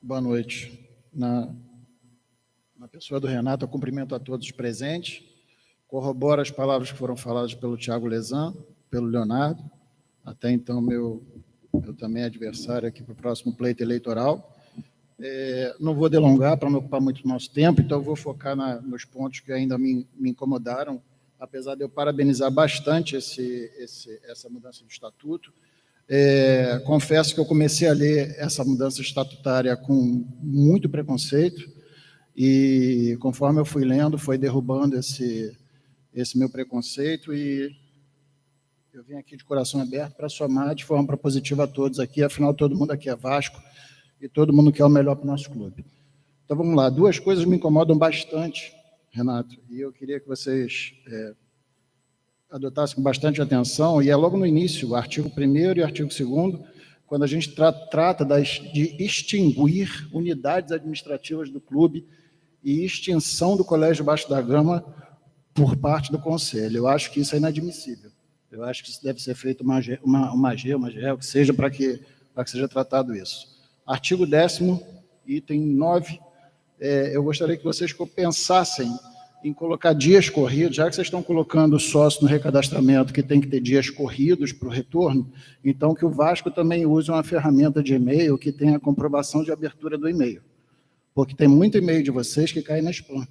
Boa noite. Na pessoa do Renato, eu cumprimento a todos os presentes, corroboro as palavras que foram faladas pelo Thiago Lezan, pelo Leonardo, até então meu também adversário aqui para o próximo pleito eleitoral. Não vou delongar para não ocupar muito nosso tempo, então eu vou focar nos pontos que ainda me incomodaram, apesar de eu parabenizar bastante essa mudança do estatuto. Confesso que eu comecei a ler essa mudança estatutária com muito preconceito e, conforme eu fui lendo, foi derrubando esse meu preconceito e eu vim aqui de coração aberto para somar de forma propositiva a todos aqui, afinal todo mundo aqui é Vasco e todo mundo quer o melhor para o nosso clube. Então vamos lá, duas coisas me incomodam bastante, Renato, e eu queria que vocês adotassem com bastante atenção, e é logo no início, o artigo 1º e o artigo 2º, quando a gente trata de extinguir unidades administrativas do clube e extinção do Colégio Vasco da Gama por parte do Conselho. Eu acho que isso é inadmissível. Eu acho que isso deve ser feito uma GE, que seja para que seja tratado isso. Artigo 10º, item 9, eu gostaria que vocês pensassem em colocar dias corridos, já que vocês estão colocando o sócio no recadastramento, que tem que ter dias corridos para o retorno, então que o Vasco também use uma ferramenta de e-mail que tenha a comprovação de abertura do e-mail, porque tem muito e-mail de vocês que cai na spam.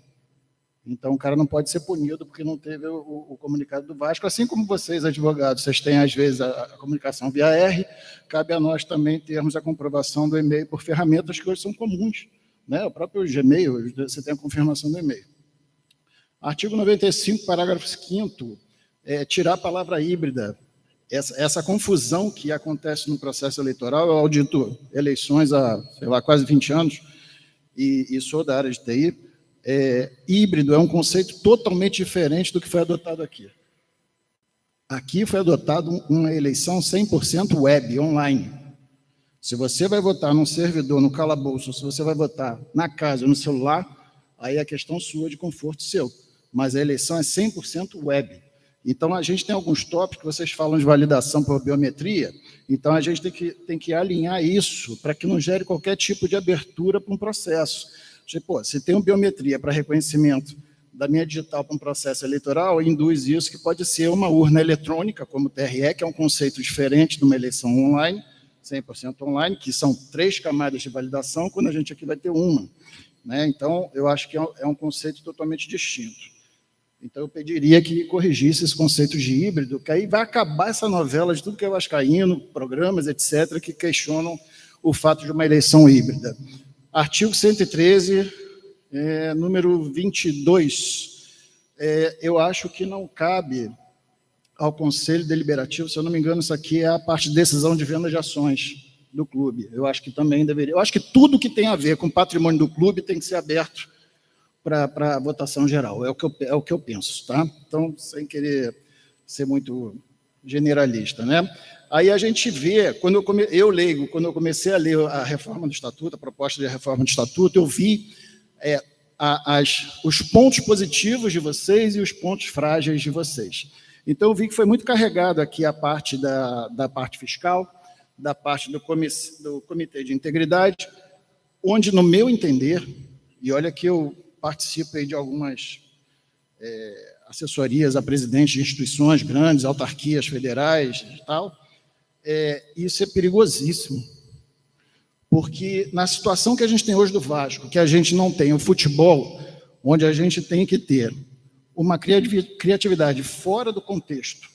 Então o cara não pode ser punido porque não teve o comunicado do Vasco, assim como vocês, advogados, vocês têm às vezes a comunicação via R, cabe a nós também termos a comprovação do e-mail por ferramentas que hoje são comuns, né? O próprio Gmail, você tem a confirmação do e-mail. Artigo 95, parágrafo 5º, tirar a palavra híbrida. Essa confusão que acontece no processo eleitoral, eu audito eleições há, quase 20 anos, e sou da área de TI, híbrido é um conceito totalmente diferente do que foi adotado aqui. Aqui foi adotado uma eleição 100% web, online. Se você vai votar num servidor, no calabouço, se você vai votar na casa, no celular, aí é questão sua de conforto seu. Mas a eleição é 100% web. Então, a gente tem alguns tópicos que vocês falam de validação por biometria, então a gente tem que alinhar isso para que não gere qualquer tipo de abertura para um processo. Tipo, se tem uma biometria para reconhecimento da minha digital para um processo eleitoral, induz isso que pode ser uma urna eletrônica, como o TRE, que é um conceito diferente de uma eleição online, 100% online, que são 3 camadas de validação, quando a gente aqui vai ter uma. Né? Então, eu acho que é um conceito totalmente distinto. Então, eu pediria que corrigisse esse conceito de híbrido, que aí vai acabar essa novela de tudo que é vascaíno, programas, etc., que questionam o fato de uma eleição híbrida. Artigo 113, número 22, eu acho que não cabe ao Conselho Deliberativo, se eu não me engano, isso aqui é a parte de decisão de venda de ações do clube. Eu acho que também deveria. Eu acho que tudo que tem a ver com o patrimônio do clube tem que ser aberto para a votação geral. É o que eu penso, tá? Então, sem querer ser muito generalista, né? Aí a gente vê, quando eu comecei a ler a reforma do Estatuto, a proposta de reforma do Estatuto, eu vi os pontos positivos de vocês e os pontos frágeis de vocês. Então, eu vi que foi muito carregado aqui a parte da parte fiscal, da parte do Comitê de Integridade, onde, no meu entender, e olha que eu participo aí de algumas assessorias a presidentes de instituições grandes, autarquias federais e tal, isso é perigosíssimo, porque na situação que a gente tem hoje do Vasco, que a gente não tem o futebol, onde a gente tem que ter uma criatividade fora do contexto,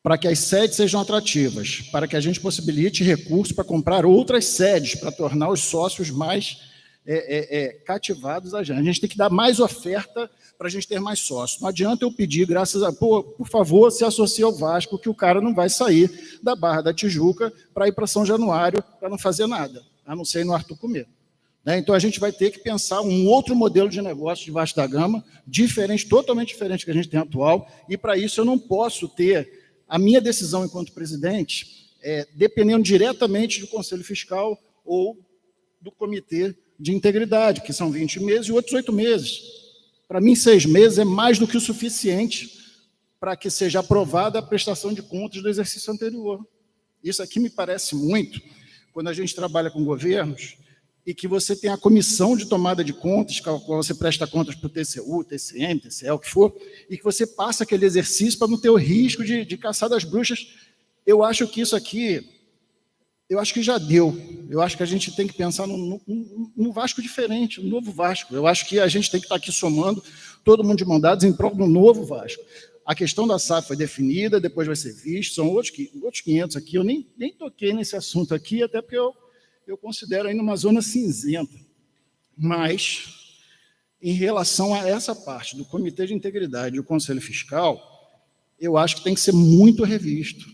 para que as sedes sejam atrativas, para que a gente possibilite recursos para comprar outras sedes, para tornar os sócios mais cativados a gente. A gente tem que dar mais oferta para a gente ter mais sócios. Não adianta eu pedir, por favor, se associe ao Vasco, que o cara não vai sair da Barra da Tijuca para ir para São Januário para não fazer nada, a não ser ir no Arthur comer. Né? Então, a gente vai ter que pensar um outro modelo de negócio de Vasco da Gama, diferente, totalmente diferente do que a gente tem atual, e para isso eu não posso ter a minha decisão enquanto presidente dependendo diretamente do Conselho Fiscal ou do Comitê de Integridade, que são 20 meses e outros 8 meses. Para mim, 6 meses é mais do que o suficiente para que seja aprovada a prestação de contas do exercício anterior. Isso aqui me parece muito. quando a gente trabalha com governos e que você tem a comissão de tomada de contas, qual você presta contas para o TCU, TCM, TCE, o que for, e que você passa aquele exercício para não ter o risco de caçar das bruxas. Eu acho que isso aqui, eu acho que já deu. Eu acho que a gente tem que pensar num Vasco diferente, um novo Vasco. Eu acho que a gente tem que estar aqui somando, todo mundo de mão dadas, em prol do novo Vasco. A questão da SAF foi definida, depois vai ser visto, são outros 500 aqui. Eu nem toquei nesse assunto aqui, até porque eu considero ainda uma zona cinzenta. Mas, em relação a essa parte do Comitê de Integridade e o Conselho Fiscal, eu acho que tem que ser muito revisto,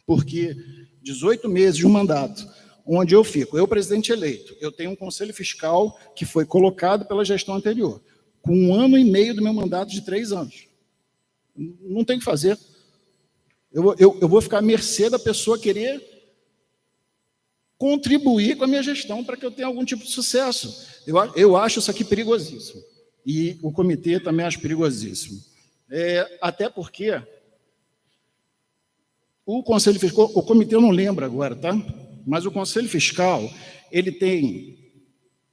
porque 18 meses de um mandato, onde eu fico, eu presidente eleito, eu tenho um Conselho Fiscal que foi colocado pela gestão anterior, com 1 ano e meio do meu mandato de 3 anos. Não tem o que fazer. Eu vou ficar à mercê da pessoa querer contribuir com a minha gestão para que eu tenha algum tipo de sucesso. Eu acho isso aqui perigosíssimo. E o comitê também acho perigosíssimo. Até porque o Conselho Fiscal, o comitê eu não lembro agora, tá? Mas o Conselho Fiscal, ele tem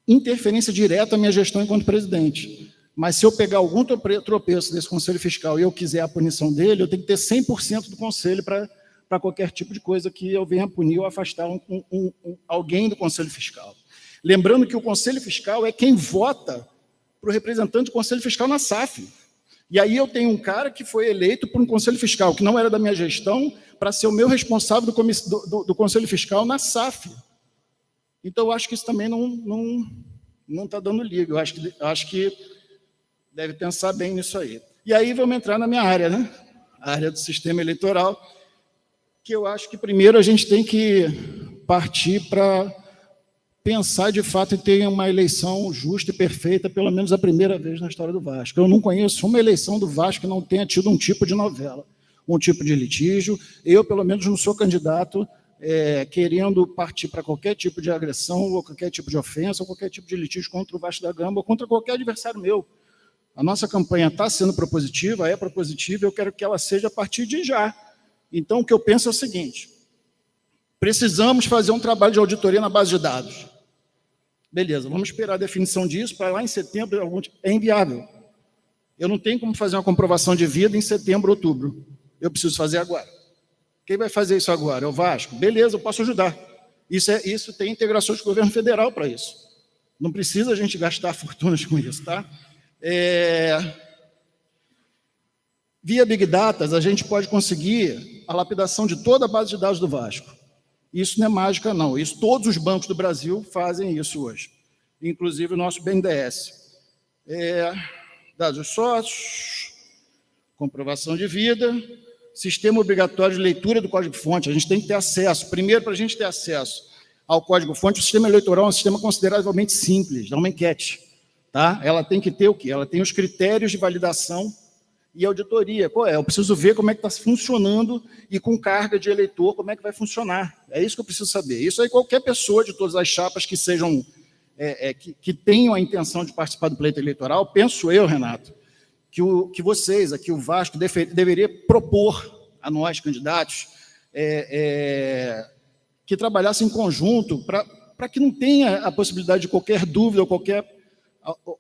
interferência direta na minha gestão enquanto presidente. Mas se eu pegar algum tropeço desse Conselho Fiscal e eu quiser a punição dele, eu tenho que ter 100% do Conselho para qualquer tipo de coisa que eu venha punir ou afastar alguém do Conselho Fiscal. Lembrando que o Conselho Fiscal é quem vota para o representante do Conselho Fiscal na SAF. E aí eu tenho um cara que foi eleito por um Conselho Fiscal, que não era da minha gestão, para ser o meu responsável do Conselho Fiscal na SAF. Então, eu acho que isso também não está dando liga. Eu acho que deve pensar bem nisso aí. E aí vamos entrar na minha área, né? A área do sistema eleitoral, que eu acho que primeiro a gente tem que partir para pensar de fato em ter uma eleição justa e perfeita, pelo menos a primeira vez na história do Vasco. Eu não conheço uma eleição do Vasco que não tenha tido um tipo de novela, um tipo de litígio. Eu, pelo menos, não sou candidato querendo partir para qualquer tipo de agressão, ou qualquer tipo de ofensa, ou qualquer tipo de litígio contra o Vasco da Gama, ou contra qualquer adversário meu. A nossa campanha está sendo propositiva, é propositiva, eu quero que ela seja a partir de já. Então, o que eu penso é o seguinte: precisamos fazer um trabalho de auditoria na base de dados. Beleza, vamos esperar a definição disso para lá em setembro. É inviável. Eu não tenho como fazer uma comprovação de vida em setembro, outubro. Eu preciso fazer agora. Quem vai fazer isso agora? É o Vasco? Beleza, eu posso ajudar. Isso tem integrações com o governo federal para isso. Não precisa a gente gastar fortunas com isso, tá? Via Big Data, a gente pode conseguir a lapidação de toda a base de dados do Vasco. Isso não é mágica, não. Isso, todos os bancos do Brasil fazem isso hoje, inclusive o nosso BNDES. Dados dos sócios, comprovação de vida, sistema obrigatório de leitura do código-fonte. A gente tem que ter acesso. Primeiro, para a gente ter acesso ao código-fonte, o sistema eleitoral é um sistema consideravelmente simples, é uma enquete. Tá? Ela tem que ter o quê? Ela tem os critérios de validação e auditoria. Eu preciso ver como é que está funcionando e com carga de eleitor, como é que vai funcionar. É isso que eu preciso saber. Isso aí qualquer pessoa de todas as chapas que sejam, que tenham a intenção de participar do pleito eleitoral, penso eu, Renato, que vocês, aqui o Vasco, deveria propor a nós, candidatos, que trabalhassem em conjunto para que não tenha a possibilidade de qualquer dúvida ou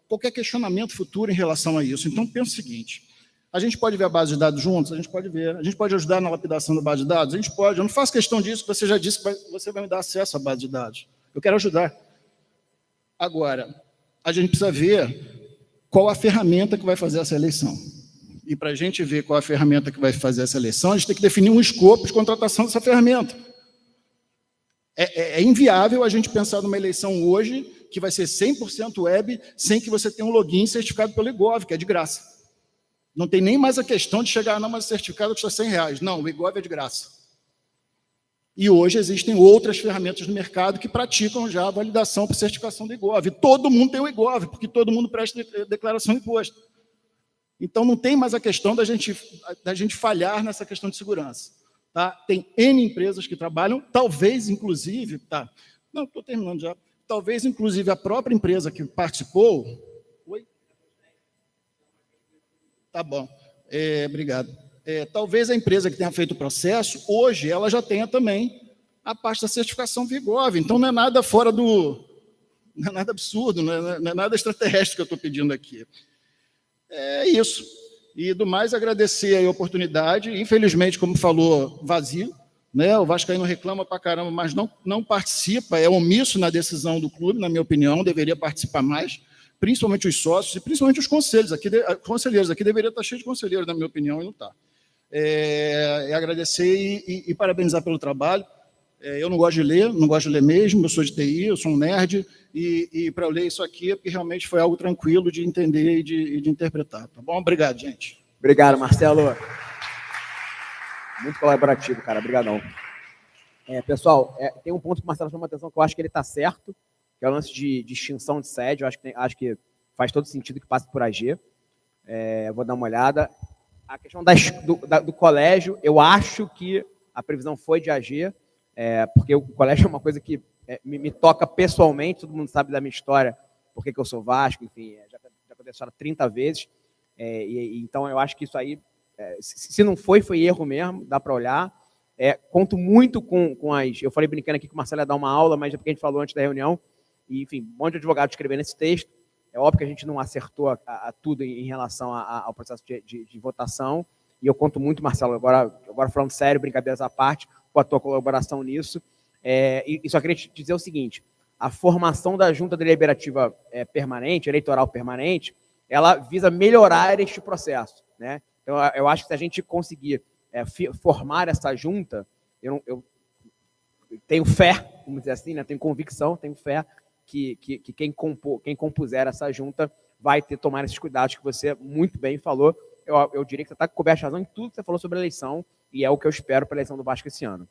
qualquer questionamento futuro em relação a isso. Então, penso o seguinte: a gente pode ver a base de dados juntos? A gente pode ver. A gente pode ajudar na lapidação da base de dados? A gente pode. Eu não faço questão disso, você já disse que você vai me dar acesso à base de dados. Eu quero ajudar. Agora, a gente precisa ver qual a ferramenta que vai fazer essa eleição. E para a gente ver qual a ferramenta que vai fazer essa eleição, a gente tem que definir um escopo de contratação dessa ferramenta. É inviável a gente pensar numa eleição hoje que vai ser 100% web, sem que você tenha um login certificado pelo IGOV, que é de graça. Não tem nem mais a questão de chegar, não, mas o certificado custa R$100. Não, o IGOV é de graça. E hoje existem outras ferramentas no mercado que praticam já a validação para certificação do IGOV. Todo mundo tem o IGOV, porque todo mundo presta declaração de imposto. Então, não tem mais a questão da gente falhar nessa questão de segurança. Tá? Tem N empresas que trabalham, talvez, inclusive... Tá? Não, estou terminando já. Talvez, inclusive, a própria empresa que participou... Oi? Tá bom. Obrigado. Talvez a empresa que tenha feito o processo, hoje, ela já tenha também a parte da certificação Vigov. Então, não é nada fora do... Não é nada absurdo, não é nada extraterrestre que eu estou pedindo aqui. É isso. E, do mais, agradecer a oportunidade. Infelizmente, como falou, vazio, né? O vascaíno reclama pra caramba, mas não participa, é omisso na decisão do clube, na minha opinião, deveria participar mais, principalmente os sócios e principalmente os conselheiros. Conselheiros aqui deveria estar cheio de conselheiros, na minha opinião, e não está. Agradecer e parabenizar pelo trabalho. Eu não gosto de ler mesmo, eu sou de TI, eu sou um nerd, e para eu ler isso aqui é porque realmente foi algo tranquilo de entender e de interpretar. Tá bom? Obrigado, gente. Obrigado, Marcelo. Muito colaborativo, cara. Obrigadão. Pessoal, tem um ponto que o Marcelo chamou a atenção que eu acho que ele está certo, que é o lance de extinção de sede. Eu acho que faz todo sentido que passe por AG. Vou dar uma olhada. A questão do colégio, eu acho que a previsão foi de AG, porque o colégio é uma coisa que me toca pessoalmente, todo mundo sabe da minha história, porque que eu sou Vasco, enfim, já aconteceu 30 vezes. Então, eu acho que isso aí, se não foi erro mesmo, dá para olhar. Conto muito com as... Eu falei brincando aqui que o Marcelo ia dar uma aula, mas é porque a gente falou antes da reunião, e, enfim, um monte de advogado escrevendo esse texto. É óbvio que a gente não acertou a tudo em relação ao processo de votação, e eu conto muito, Marcelo, agora falando sério, brincadeiras à parte, com a tua colaboração nisso. E só queria te dizer o seguinte, a formação da Junta Deliberativa Permanente, eleitoral permanente, ela visa melhorar este processo, né? Então, eu acho que se a gente conseguir formar essa junta, eu tenho fé, vamos dizer assim, né? Tenho convicção, tenho fé que quem compuser essa junta vai tomar esses cuidados que você muito bem falou. Eu diria que você está coberto de razão em tudo que você falou sobre a eleição, e é o que eu espero para a eleição do Vasco esse ano.